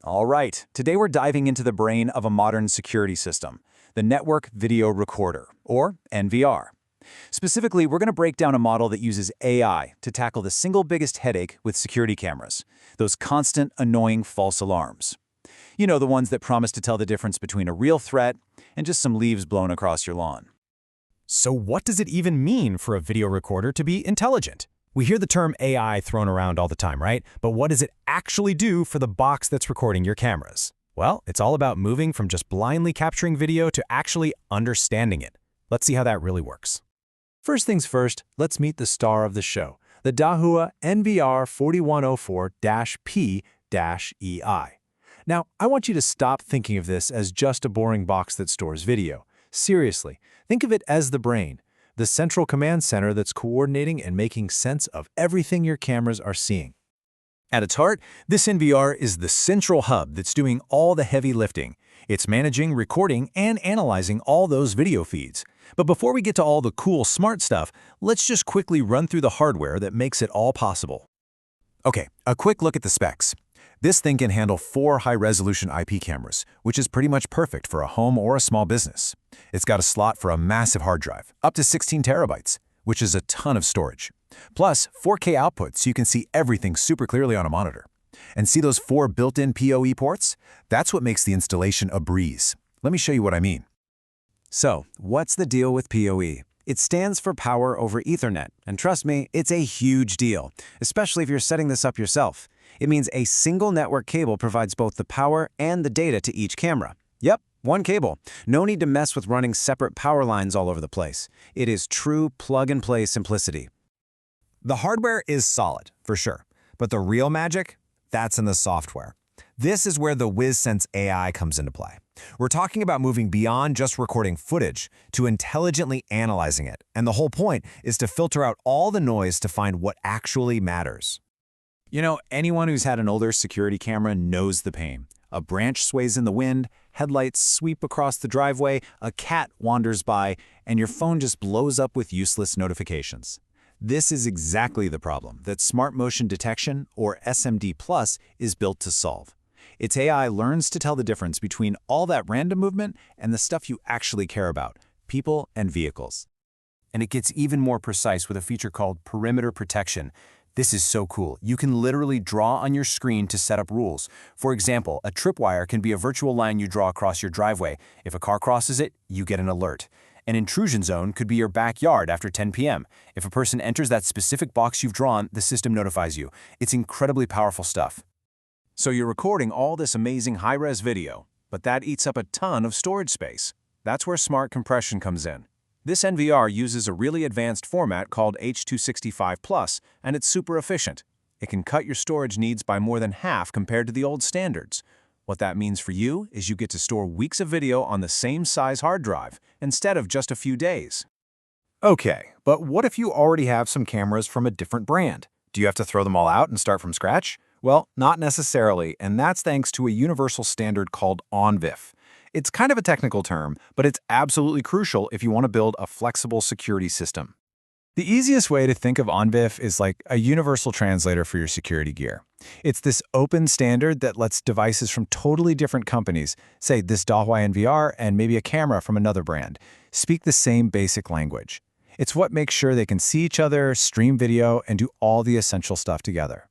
All right, today we're diving into the brain of a modern security system, the Network Video Recorder, or NVR. Specifically, we're going to break down a model that uses AI to tackle the single biggest headache with security cameras, those constant, annoying false alarms. You know, the ones that promise to tell the difference between a real threat and just some leaves blown across your lawn. So what does it even mean for a video recorder to be intelligent? We hear the term AI thrown around all the time, right? But what does it actually do for the box that's recording your cameras? Well, it's all about moving from just blindly capturing video to actually understanding it. Let's see how that really works. First things first, let's meet the star of the show, the Dahua NVR4104-P-EI. Now, I want you to stop thinking of this as just a boring box that stores video. Seriously, think of it as the brain, the central command center that's coordinating and making sense of everything your cameras are seeing. At its heart, this NVR is the central hub that's doing all the heavy lifting. It's managing, recording, and analyzing all those video feeds. But before we get to all the cool, smart stuff, let's just quickly run through the hardware that makes it all possible. Okay, a quick look at the specs. This thing can handle 4 high-resolution IP cameras, which is pretty much perfect for a home or a small business. It's got a slot for a massive hard drive, up to 16 terabytes, which is a ton of storage. Plus, 4K output so you can see everything super clearly on a monitor. And see those 4 built-in PoE ports? That's what makes the installation a breeze. Let me show you what I mean. So, what's the deal with PoE? It stands for Power over Ethernet, and trust me, it's a huge deal, especially if you're setting this up yourself. It means a single network cable provides both the power and the data to each camera. Yep, one cable. No need to mess with running separate power lines all over the place. It is true plug-and-play simplicity. The hardware is solid, for sure, but the real magic? That's in the software. This is where the WizSense AI comes into play. We're talking about moving beyond just recording footage to intelligently analyzing it, and the whole point is to filter out all the noise to find what actually matters. You know, anyone who's had an older security camera knows the pain. A branch sways in the wind, headlights sweep across the driveway, a cat wanders by, and your phone just blows up with useless notifications. This is exactly the problem that Smart Motion Detection, or SMD Plus, is built to solve. Its AI learns to tell the difference between all that random movement and the stuff you actually care about, people and vehicles. And it gets even more precise with a feature called perimeter protection. This is so cool. You can literally draw on your screen to set up rules. For example, a tripwire can be a virtual line you draw across your driveway. If a car crosses it, you get an alert. An intrusion zone could be your backyard after 10 p.m. If a person enters that specific box you've drawn, the system notifies you. It's incredibly powerful stuff. So you're recording all this amazing high-res video, but that eats up a ton of storage space. That's where smart compression comes in. This NVR uses a really advanced format called H.265+, and it's super efficient. It can cut your storage needs by more than half compared to the old standards. What that means for you is you get to store weeks of video on the same size hard drive, instead of just a few days. Okay, but what if you already have some cameras from a different brand? Do you have to throw them all out and start from scratch? Well, not necessarily, and that's thanks to a universal standard called NVR. It's kind of a technical term, but it's absolutely crucial if you want to build a flexible security system. The easiest way to think of NVR is like a universal translator for your security gear. It's this open standard that lets devices from totally different companies, say this Dahua NVR and maybe a camera from another brand, speak the same basic language. It's what makes sure they can see each other, stream video, and do all the essential stuff together.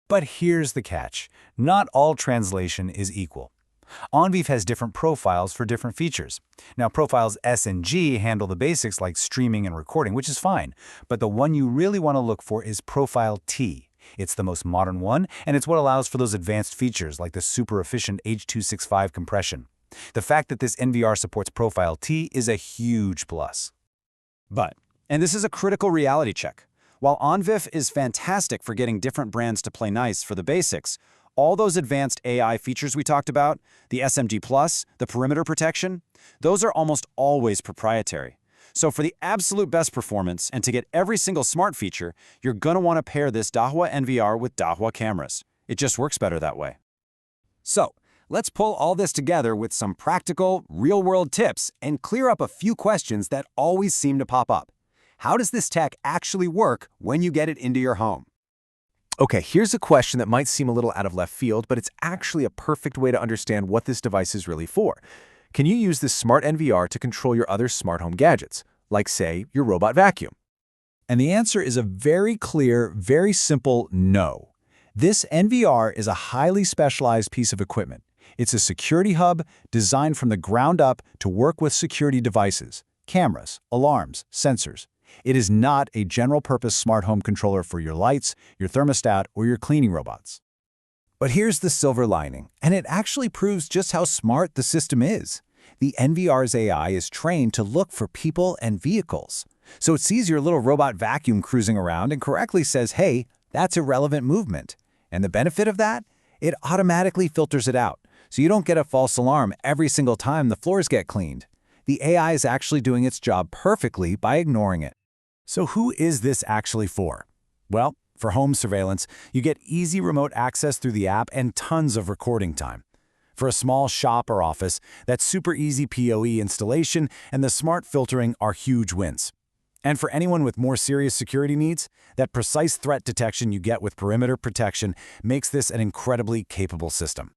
But here's the catch. Not all translation is equal. NVR has different profiles for different features. Now, profiles S and G handle the basics like streaming and recording, which is fine. But the one you really want to look for is profile T. It's the most modern one, and it's what allows for those advanced features like the super efficient H.265 compression. The fact that this NVR supports profile T is a huge plus. But, and this is a critical reality check, while NVR is fantastic for getting different brands to play nice for the basics, all those advanced AI features we talked about, the SMD+, the perimeter protection, those are almost always proprietary. So for the absolute best performance and to get every single smart feature, you're going to want to pair this Dahua NVR with Dahua cameras. It just works better that way. So let's pull all this together with some practical, real-world tips and clear up a few questions that always seem to pop up. How does this tech actually work when you get it into your home? Okay, here's a question that might seem a little out of left field, but it's actually a perfect way to understand what this device is really for. Can you use this smart NVR to control your other smart home gadgets, like, say, your robot vacuum? And the answer is a very clear, very simple no. This NVR is a highly specialized piece of equipment. It's a security hub designed from the ground up to work with security devices, cameras, alarms, sensors. It is not a general-purpose smart home controller for your lights, your thermostat, or your cleaning robots. But here's the silver lining, and it actually proves just how smart the system is. The NVR's AI is trained to look for people and vehicles. So it sees your little robot vacuum cruising around and correctly says, hey, that's irrelevant movement. And the benefit of that? It automatically filters it out, so you don't get a false alarm every single time the floors get cleaned. The AI is actually doing its job perfectly by ignoring it. So who is this actually for? Well, for home surveillance, you get easy remote access through the app and tons of recording time. For a small shop or office, that super easy PoE installation and the smart filtering are huge wins. And for anyone with more serious security needs, that precise threat detection you get with perimeter protection makes this an incredibly capable system.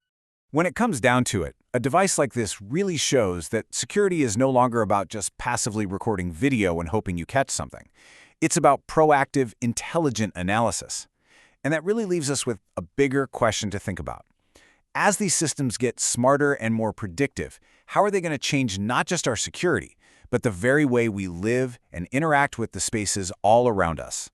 When it comes down to it, a device like this really shows that security is no longer about just passively recording video and hoping you catch something. It's about proactive, intelligent analysis. And that really leaves us with a bigger question to think about. As these systems get smarter and more predictive, how are they going to change not just our security, but the very way we live and interact with the spaces all around us?